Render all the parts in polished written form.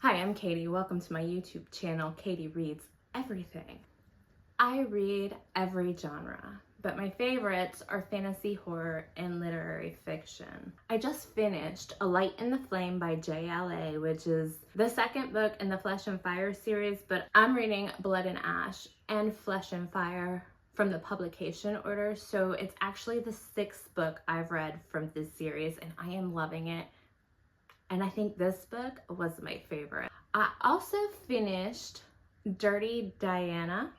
Hi, I'm Katie. Welcome to my YouTube channel, Katie Reads Everything. I read every genre, but my favorites are fantasy, horror, and literary fiction. I just finished A Light in the Flame by JLA, which is the second book in the Flesh and Fire series, but I'm reading Blood and Ash and Flesh and Fire from the publication order, so it's actually the sixth book I've read from this series, and I am loving it. And I think this book was my favorite. I also finished Dirty Diana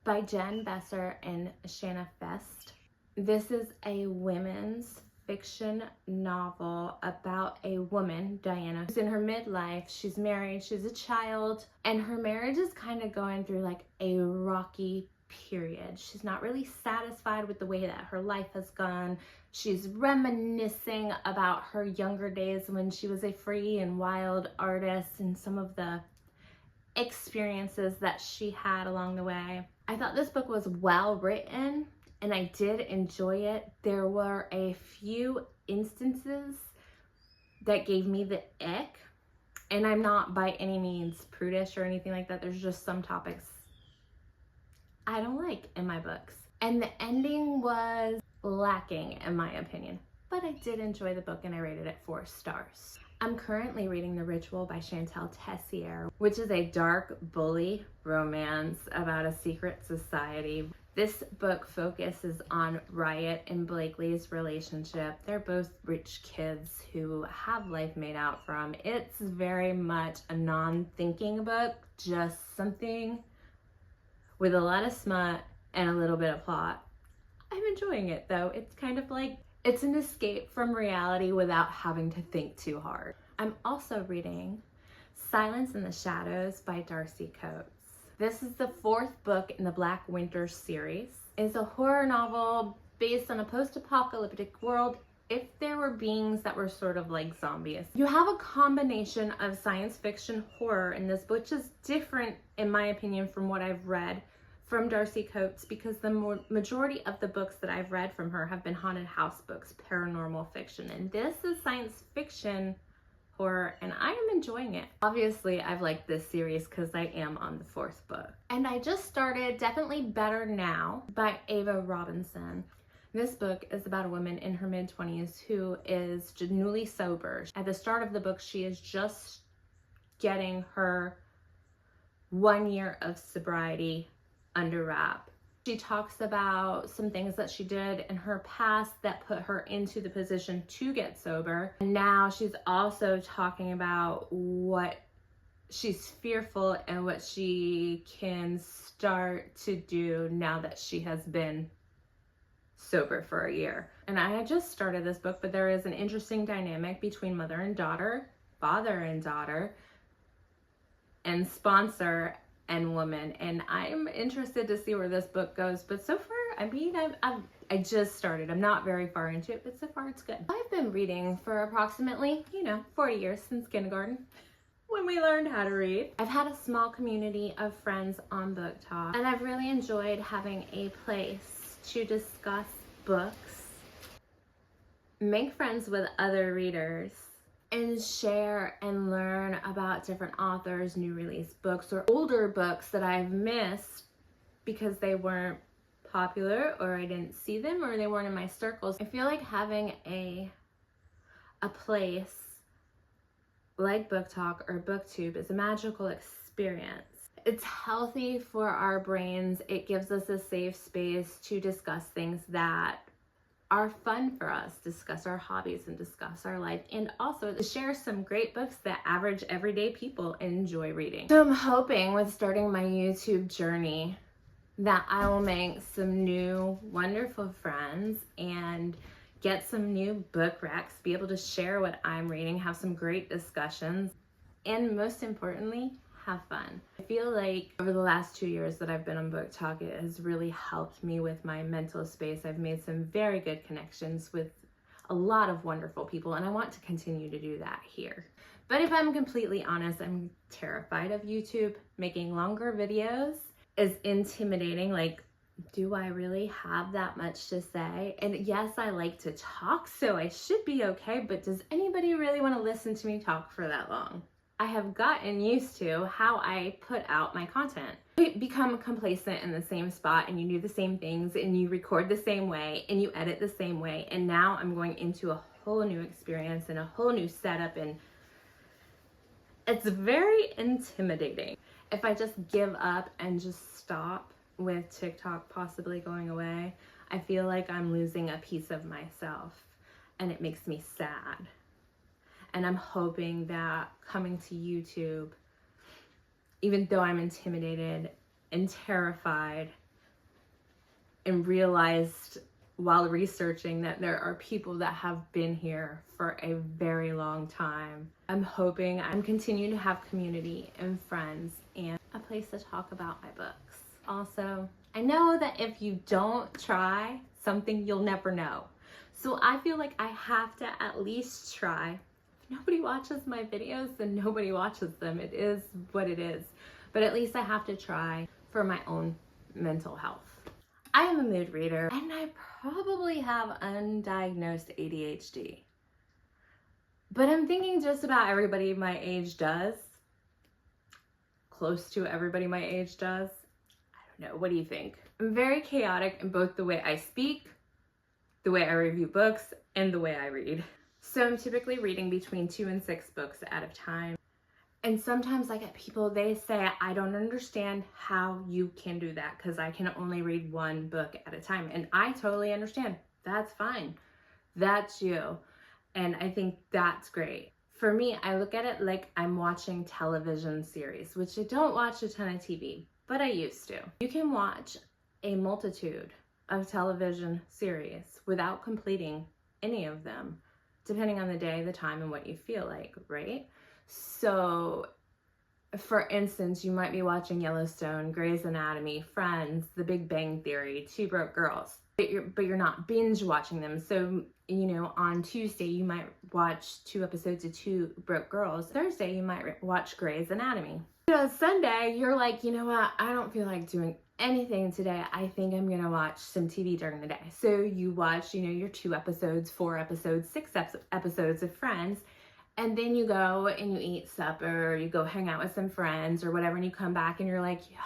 by Jen Besser and Shanna Fest. This is a women's fiction novel about a woman, Diana, who's in her midlife. She's married, she's a child, and her marriage is kind of going through like a rocky period. She's not really satisfied with the way that her life has gone. She's reminiscing about her younger days when she was a free and wild artist and some of the experiences that she had along the way. I thought this book was well written and I did enjoy it. There were a few instances that gave me the ick, and I'm not by any means prudish or anything like that. There's just some topics I don't like in my books. And the ending was lacking in my opinion, but I did enjoy the book and I rated it 4 stars. I'm currently reading The Ritual by Chantal Tessier, which is a dark bully romance about a secret society. This book focuses on Riot and Blakely's relationship. They're both rich kids who have life made out for them. It's very much a non-thinking book, just something with a lot of smut and a little bit of plot. I'm enjoying it though. It's kind of like, it's an escape from reality without having to think too hard. I'm also reading Silence in the Shadows by Darcy Coates. This is the 4th book in the Black Winter series. It's a horror novel based on a post-apocalyptic world if there were beings that were sort of like zombies. You have a combination of science fiction horror in this, which is different in my opinion from what I've read from Darcy Coates, because the majority of the books that I've read from her have been haunted house books, paranormal fiction, and this is science fiction horror, and I am enjoying it. Obviously, I've liked this series because I am on the 4th book. And I just started Definitely Better Now by Ava Robinson. This book is about a woman in her mid-20s who is newly sober. At the start of the book, she is just getting her 1 year of sobriety under wrap. She talks about some things that she did in her past that put her into the position to get sober. And now she's also talking about what she's fearful and what she can start to do now that she has been sober for a year. And I had just started this book, but there is an interesting dynamic between mother and daughter, father and daughter, and sponsor and woman, and I'm interested to see where this book goes. But so far, I mean, I just started. I'm not very far into it, but so far it's good. I've been reading for approximately, 40 years, since kindergarten, when we learned how to read. I've had a small community of friends on Book Talk, and I've really enjoyed having a place to discuss books, make friends with other readers, and share and learn about different authors, new release books, or older books that I've missed because they weren't popular or I didn't see them or they weren't in my circles. I feel like having a place like Book Talk or Booktube is a magical experience. It's healthy for our brains. It gives us a safe space to discuss things that are fun for us, discuss our hobbies and discuss our life, and also to share some great books that average everyday people enjoy reading. So I'm hoping with starting my YouTube journey that I will make some new wonderful friends and get some new book racks, be able to share what I'm reading, have some great discussions, and most importantly, have fun. I feel like over the last 2 years that I've been on Book Talk, it has really helped me with my mental space. I've made some very good connections with a lot of wonderful people, and I want to continue to do that here. But if I'm completely honest, I'm terrified of YouTube. Making longer videos is intimidating. Like, do I really have that much to say? And yes, I like to talk, so I should be okay, but does anybody really want to listen to me talk for that long? I have gotten used to how I put out my content. You become complacent in the same spot and you do the same things and you record the same way and you edit the same way. And now I'm going into a whole new experience and a whole new setup, and it's very intimidating. If I just give up and just stop with TikTok possibly going away, I feel like I'm losing a piece of myself and it makes me sad. And I'm hoping that coming to YouTube, even though I'm intimidated and terrified, and realized while researching that there are people that have been here for a very long time, I'm hoping I'm continuing to have community and friends and a place to talk about my books. Also, I know that if you don't try something, you'll never know. So I feel like I have to at least try. Nobody watches my videos, then nobody watches them. It is what it is. But at least I have to try for my own mental health. I am a mood reader and I probably have undiagnosed ADHD. But I'm thinking just about everybody my age does. Close to everybody my age does. I don't know, what do you think? I'm very chaotic in both the way I speak, the way I review books, and the way I read. So I'm typically reading between 2 and 6 books at a time. And sometimes I get people, they say, I don't understand how you can do that because I can only read 1 book at a time. And I totally understand. That's fine. That's you. And I think that's great. For me, I look at it like I'm watching television series, which I don't watch a ton of TV, but I used to. You can watch a multitude of television series without completing any of them, depending on the day, the time, and what you feel like, right? So, for instance, you might be watching Yellowstone, Grey's Anatomy, Friends, The Big Bang Theory, Two Broke Girls, but you're not binge watching them. So, you know, on Tuesday, you might watch 2 episodes of Two Broke Girls. Thursday, you might watch Grey's Anatomy. So, Sunday, you're like, you know what? I don't feel like doing anything today. I think I'm gonna watch some TV during the day. So you watch, you know, your 2 episodes, 4 episodes, 6 episodes of Friends, and then you go and you eat supper, or you go hang out with some friends or whatever, and you come back and you're like, yeah,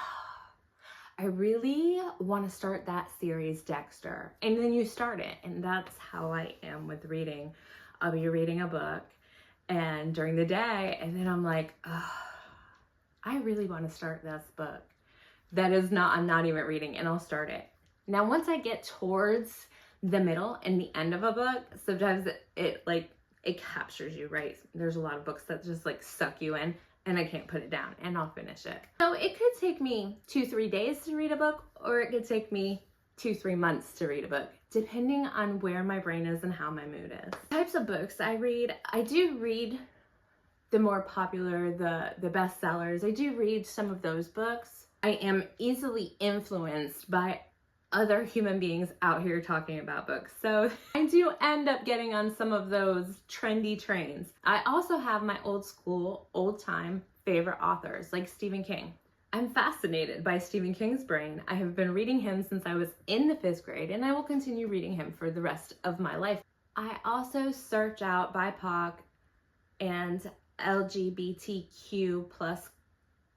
I really want to start that series, Dexter. And then you start it, and that's how I am with reading. I'll be reading a book and during the day, and then I'm like, oh, I really want to start this book. I'm not even reading, and I'll start it. Now, once I get towards the middle and the end of a book, sometimes it captures you, right? There's a lot of books that just like suck you in, and I can't put it down, and I'll finish it. So it could take me 2-3 days to read a book, or it could take me 2-3 months to read a book, depending on where my brain is and how my mood is. Types of books I read, I do read the more popular, the bestsellers. I do read some of those books. I am easily influenced by other human beings out here talking about books. So I do end up getting on some of those trendy trains. I also have my old school, old time favorite authors like Stephen King. I'm fascinated by Stephen King's brain. I have been reading him since I was in the 5th grade, and I will continue reading him for the rest of my life. I also search out BIPOC and LGBTQ plus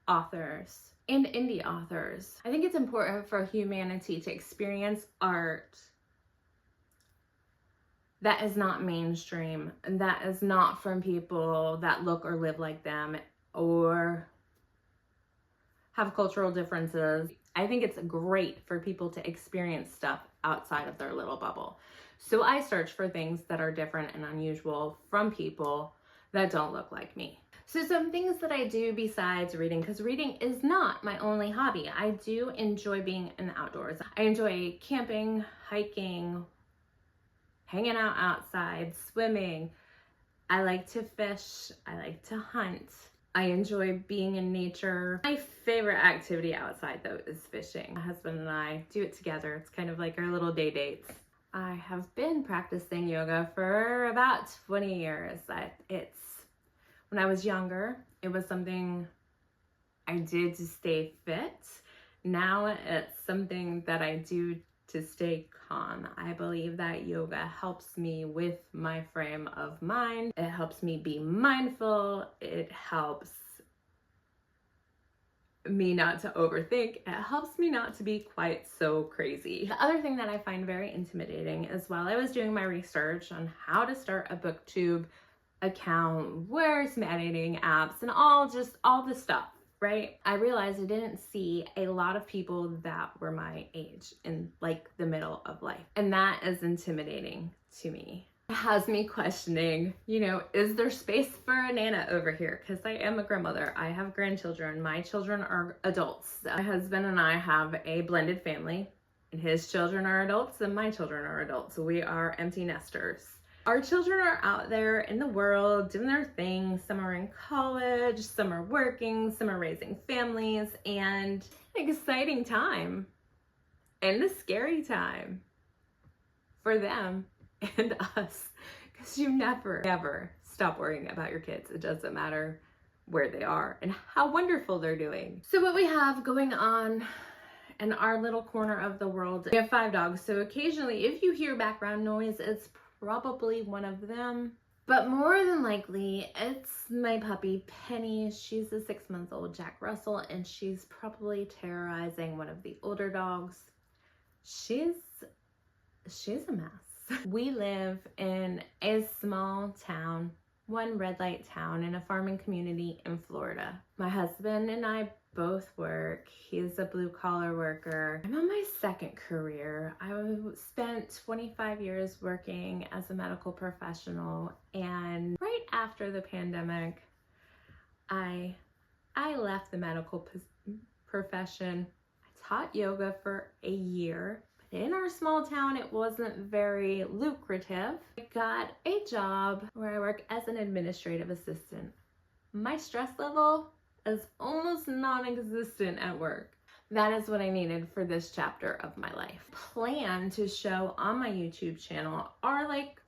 authors and indie authors. I think it's important for humanity to experience art that is not mainstream, that is not from people that look or live like them or have cultural differences. I think it's great for people to experience stuff outside of their little bubble. So I search for things that are different and unusual from people that don't look like me. So some things that I do besides reading, because reading is not my only hobby. I do enjoy being in the outdoors. I enjoy camping, hiking, hanging out outside, swimming. I like to fish. I like to hunt. I enjoy being in nature. My favorite activity outside though is fishing. My husband and I do it together. It's kind of like our little day dates. I have been practicing yoga for about 20 years. When I was younger, it was something I did to stay fit. Now it's something that I do to stay calm. I believe that yoga helps me with my frame of mind. It helps me be mindful. It helps me not to overthink. It helps me not to be quite so crazy. The other thing that I find very intimidating is while I was doing my research on how to start a Booktube account, where's some editing apps and all the stuff, right? I realized I didn't see a lot of people that were my age in like the middle of life. And that is intimidating to me. It has me questioning, is there space for a Nana over here? Because I am a grandmother. I have grandchildren. My children are adults. My husband and I have a blended family, and his children are adults and my children are adults. So we are empty nesters. Our children are out there in the world doing their thing. Some are in college, some are working, some are raising families, and an exciting time and a scary time for them and us, because you never, ever stop worrying about your kids. It doesn't matter where they are and how wonderful they're doing. So what we have going on in our little corner of the world, we have 5 dogs. So occasionally, if you hear background noise, it's probably one of them. But more than likely, it's my puppy, Penny. She's a 6-month-old Jack Russell, and she's probably terrorizing one of the older dogs. She's a mess. We live in a small town, one red light town in a farming community in Florida. My husband and I both work. He's a blue collar worker. I'm on my 2nd career. I spent 25 years working as a medical professional, and right after the pandemic, I left the medical profession. I taught yoga for a year. In our small town, it wasn't very lucrative. I got a job where I work as an administrative assistant. My stress level is almost non-existent at work. That is what I needed for this chapter of my life. Plan to show on my YouTube channel are like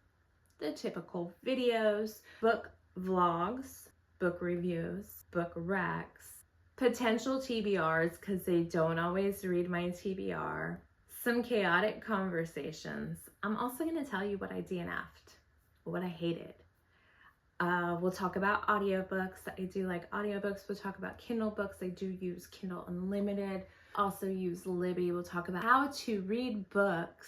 the typical videos, book vlogs, book reviews, book recs, potential TBRs because they don't always read my TBR, some chaotic conversations. I'm also going to tell you what I DNF'd, what I hated. We'll talk about audiobooks. I do like audiobooks. We'll talk about Kindle books. I do use Kindle Unlimited. Also use Libby. We'll talk about how to read books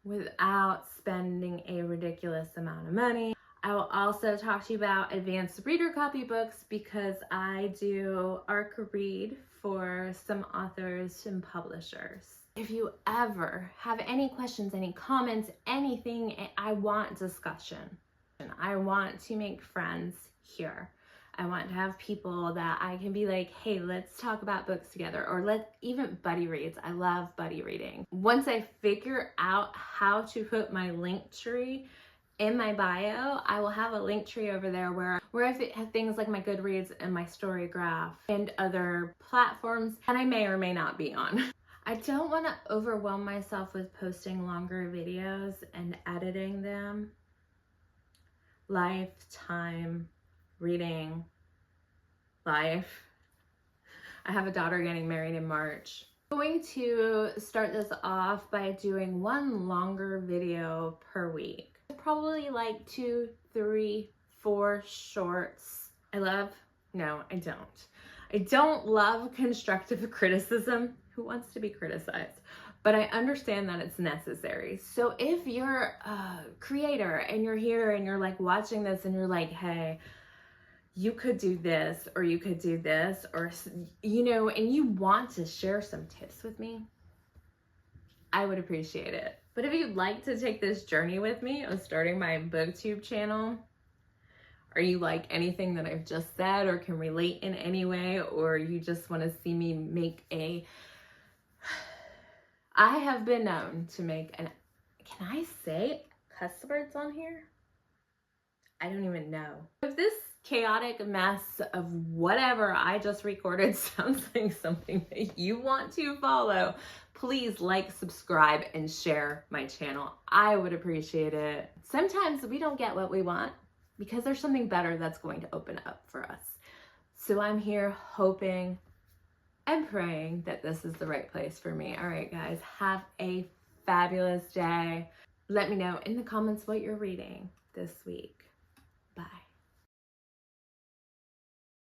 without spending a ridiculous amount of money. I will also talk to you about advanced reader copy books because I do ARC read for some authors and publishers. If you ever have any questions, any comments, anything, I want discussion. I want to make friends here. I want to have people that I can be like, hey, let's talk about books together, or even buddy reads. I love buddy reading. Once I figure out how to put my link tree in my bio, I will have a link tree over there where I have things like my Goodreads and my Storygraph and other platforms that I may or may not be on. I don't want to overwhelm myself with posting longer videos and editing them. Life, time, reading, life. I have a daughter getting married in March. I'm going to start this off by doing 1 longer video per week. Probably like 2, 3, 4 shorts. No, I don't. I don't love constructive criticism. Who wants to be criticized? But I understand that it's necessary. So if you're a creator and you're here and you're like watching this and you're like, hey, you could do this or you could do this, or, and you want to share some tips with me, I would appreciate it. But if you'd like to take this journey with me of starting my Booktube channel, or you like anything that I've just said or can relate in any way, or you just want to see me make I have been known to make can I say cuss words on here? I don't even know. If this chaotic mess of whatever I just recorded sounds like something that you want to follow, please like, subscribe, and share my channel. I would appreciate it. Sometimes we don't get what we want because there's something better that's going to open up for us. So I'm here hoping and praying that this is the right place for me. All right, guys, have a fabulous day. Let me know in the comments what you're reading this week.